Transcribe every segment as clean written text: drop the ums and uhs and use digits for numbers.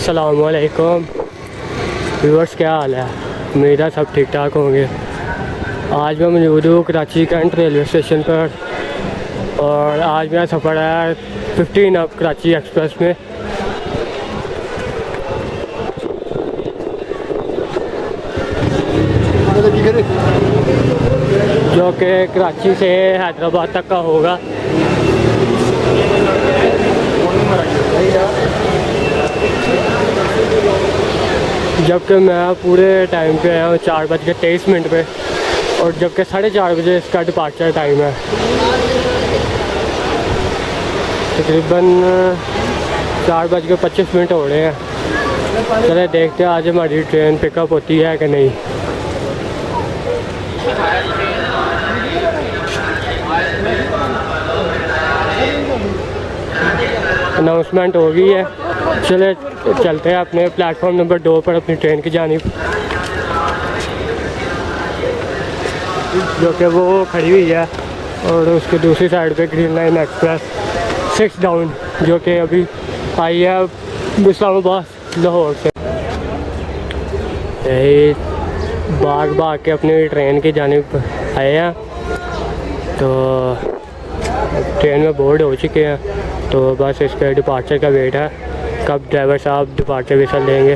अस्सलामुअलैकुम व्यूअर्स, क्या हाल है? उम्मीद है सब ठीक ठाक होंगे। आज मैं मौजूद हूँ कराची कैंट रेलवे स्टेशन पर और आज मेरा सफ़र है 15 अप कराची एक्सप्रेस में। जो कि कराची से हैदराबाद तक का होगा। जबकि मैं पूरे टाइम पे आया हूँ 4:23 पे और जबकि 4:30 बजे इसका डिपार्चर टाइम है। तकरीबन 4:25 हो रहे हैं। चले देखते हैं आज हमारी ट्रेन पिकअप होती है कि नहीं। अनाउंसमेंट हो गई है। चले चलते हैं अपने प्लेटफॉर्म नंबर 2 पर अपनी ट्रेन की जानिब, जो कि वो खड़ी हुई है। और उसके दूसरी साइड पे ग्रीन लाइन एक्सप्रेस 6 डाउन जो कि अभी आई है इस्लामाबाद लाहौर से। यही भाग के अपनी ट्रेन की जानिब आए हैं। तो ट्रेन में बोर्ड हो चुके हैं, तो बस इसके डिपार्चर का वेट है कब ड्राइवर साहब डिपार्चर विसल देंगे।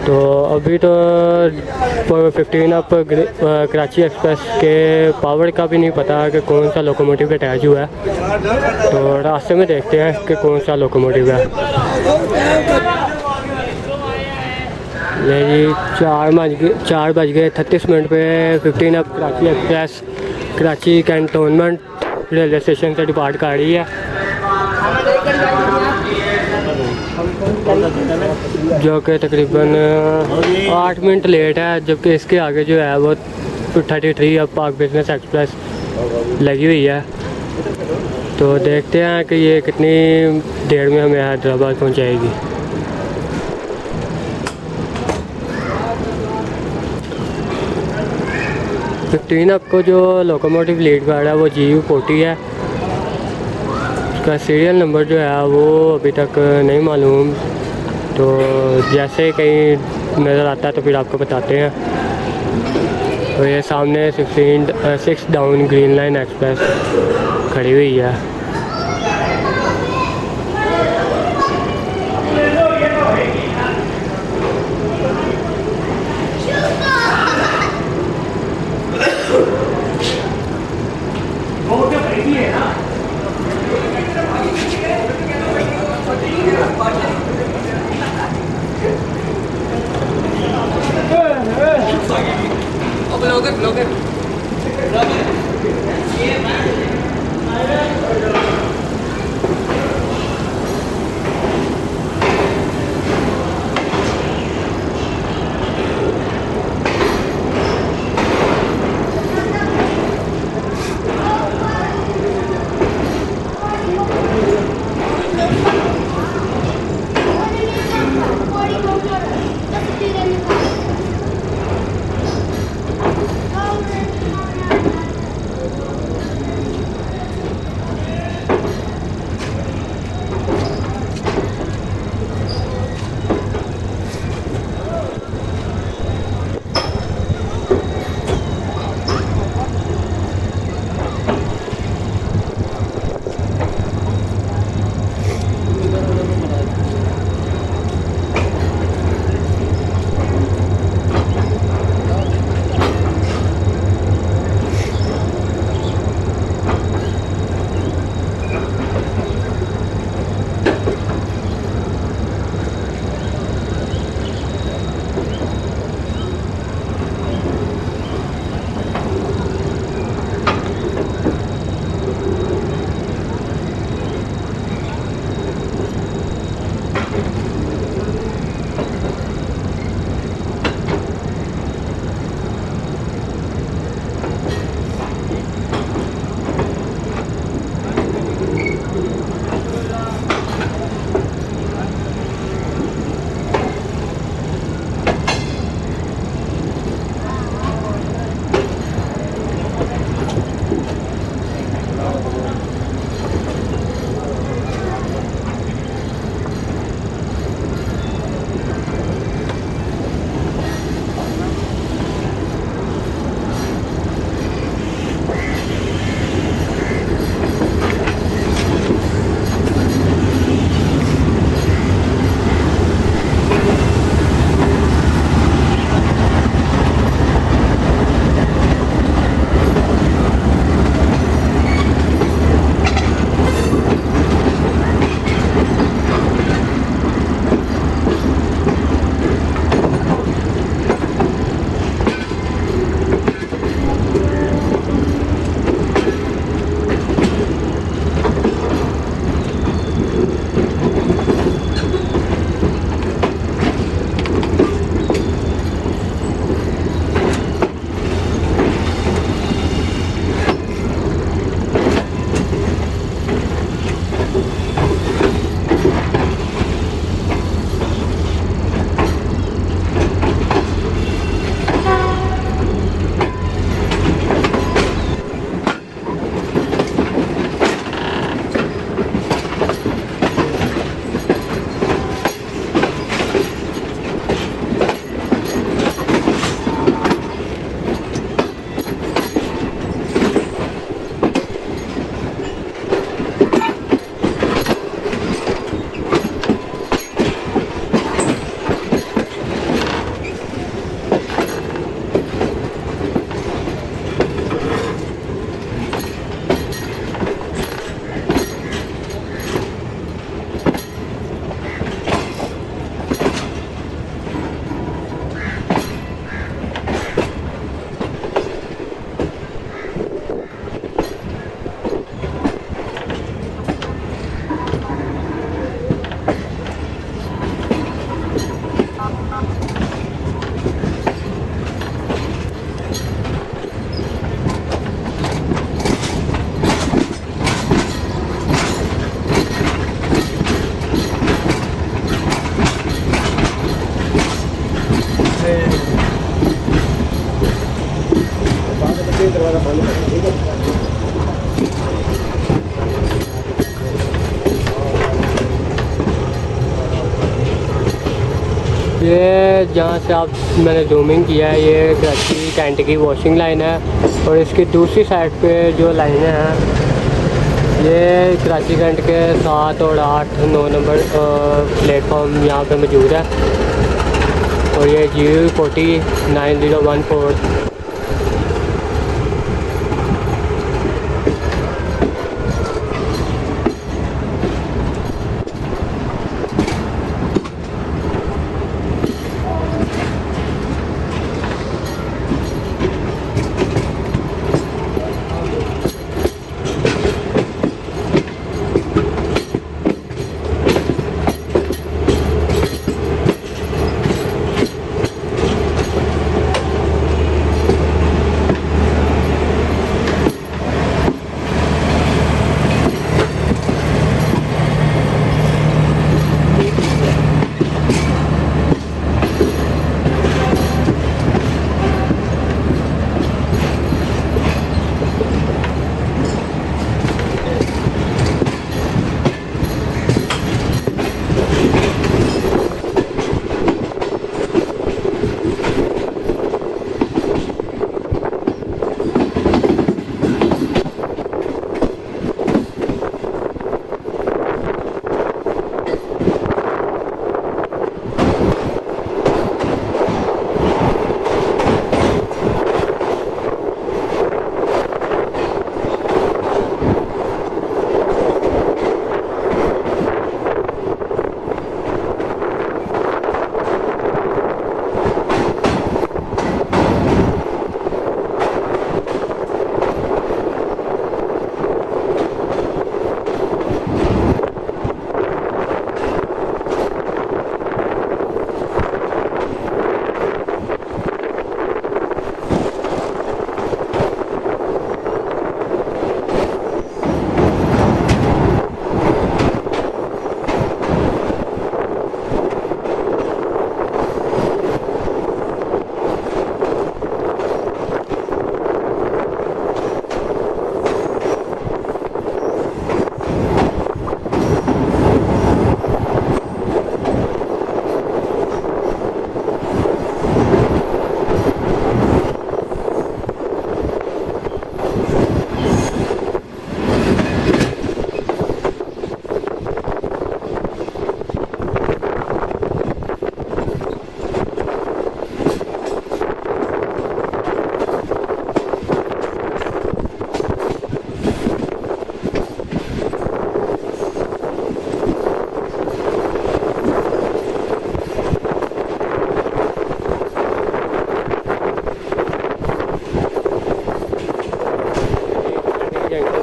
तो अभी तो 15 अप कराची एक्सप्रेस के पावर का भी नहीं पता कि कौन सा लोकोमोटिव अटैच हुआ है। तो रास्ते में देखते हैं कि कौन सा लोकोमोटिव है। ये जी 4:36 पे 15 up Karachi express Karachi cantonment railway station से डिपार्ट कर रही है, जो कि तकरीबन 8 मिनट लेट है। जबकि इसके आगे जो है वो 33 अब पाक बिजनेस एक्सप्रेस लगी हुई है। तो देखते हैं कि ये कितनी देर में हमें हैदराबाद पहुंचाएगी। फिफ्टीन अप को जो लोकोमोटिव लीड कर रहा है वो GU40 है। उसका सीरियल नंबर जो है वो अभी तक नहीं मालूम, तो जैसे कहीं नज़र आता है तो फिर आपको बताते हैं। तो ये सामने 6 डाउन ग्रीन लाइन एक्सप्रेस खड़ी हुई है। ब्लॉगर ये जहाँ से आप मैंने जूमिंग किया है ये कराची कैंट की वॉशिंग लाइन है, और इसकी दूसरी साइड पे जो लाइनें हैं ये कराची कैंट के 7 और 8 9 नंबर प्लेटफॉर्म यहाँ पे मौजूद है। और ये G409014।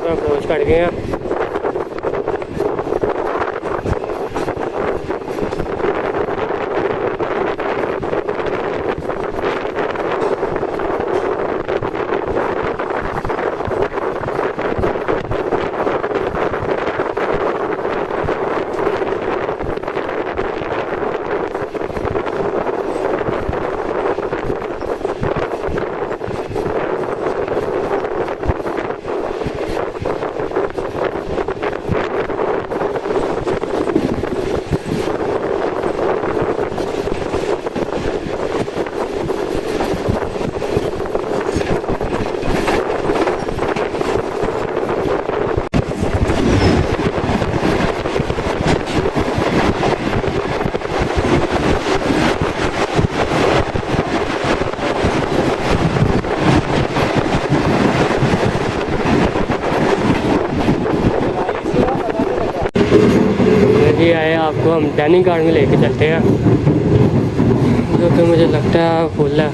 अप्रोच कर गए हैं। जी आए आपको हम डाइनिंग कार में लेके चलते हैं, जो कि मुझे लगता है फुल है।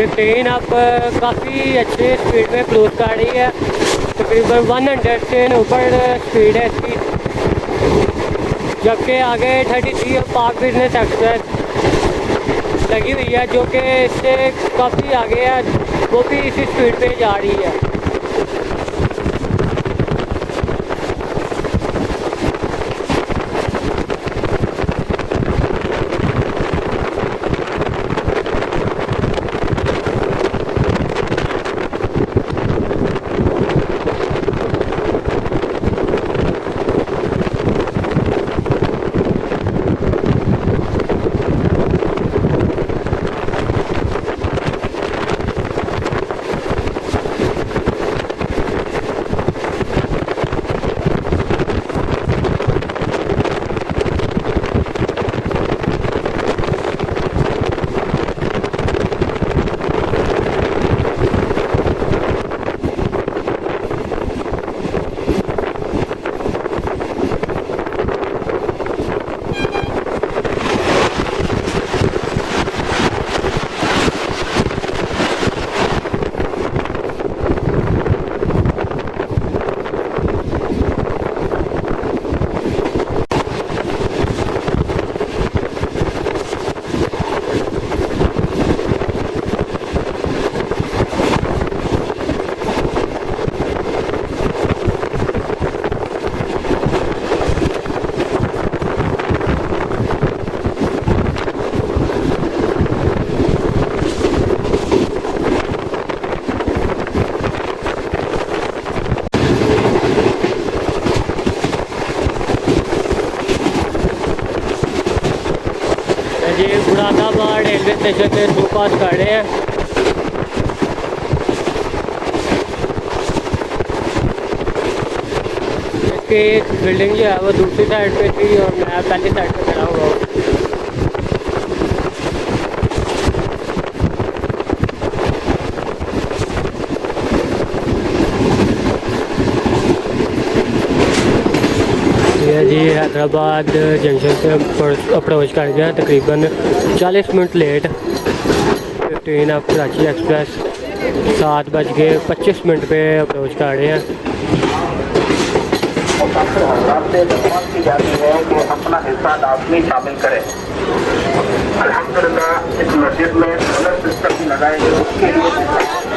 ट्रेन अब काफ़ी अच्छे स्पीड में क्रूज कर रही है, तकरीबन 100 से ऊपर स्पीड है इसकी। जबकि आगे 33 पाक बिजनेस एक्सप्रेस लगी हुई है जो कि इससे काफ़ी आगे है, वो भी इसी स्पीड पे जा रही है। ये मुरादाबाद रेलवे स्टेशन से थ्रू पास कर रहे हैं। इसकी एक बिल्डिंग जो है वो दूसरी साइड पे थी और मैं पहली साइड पे खड़ा हुआ हूँ। जी हैदराबाद जंक्शन से अप्रोच कर गया, तकरीबन 40 मिनट लेट। ट्रेन अब कराची एक्सप्रेस 7:25 पे अप्रोच कर रहे हैं। की जाती है कि अपना हिस्सा लाजमी शामिल करें। अल्हम्दुलिल्लाह इस मस्जिद में सोलर सिस्टम लगाएंगे, उसके लिए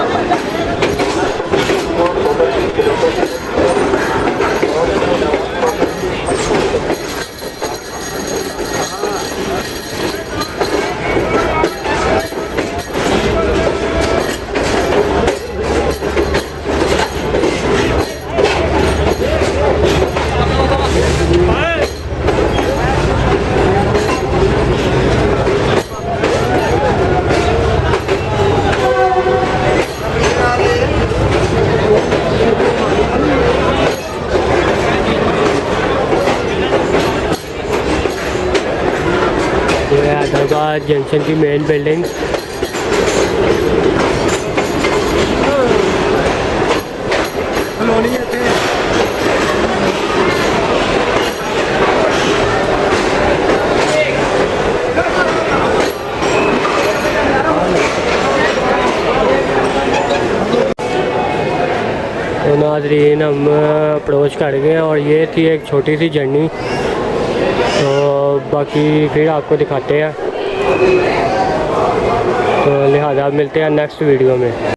हैदराबाद जंक्शन की मेन बिल्डिंग। तो नाज़रीन हम अप्रोच कर गए और ये थी एक छोटी सी जर्नी, तो बाकी फिर आपको दिखाते हैं। तो लिहाजा मिलते हैं नेक्स्ट वीडियो में।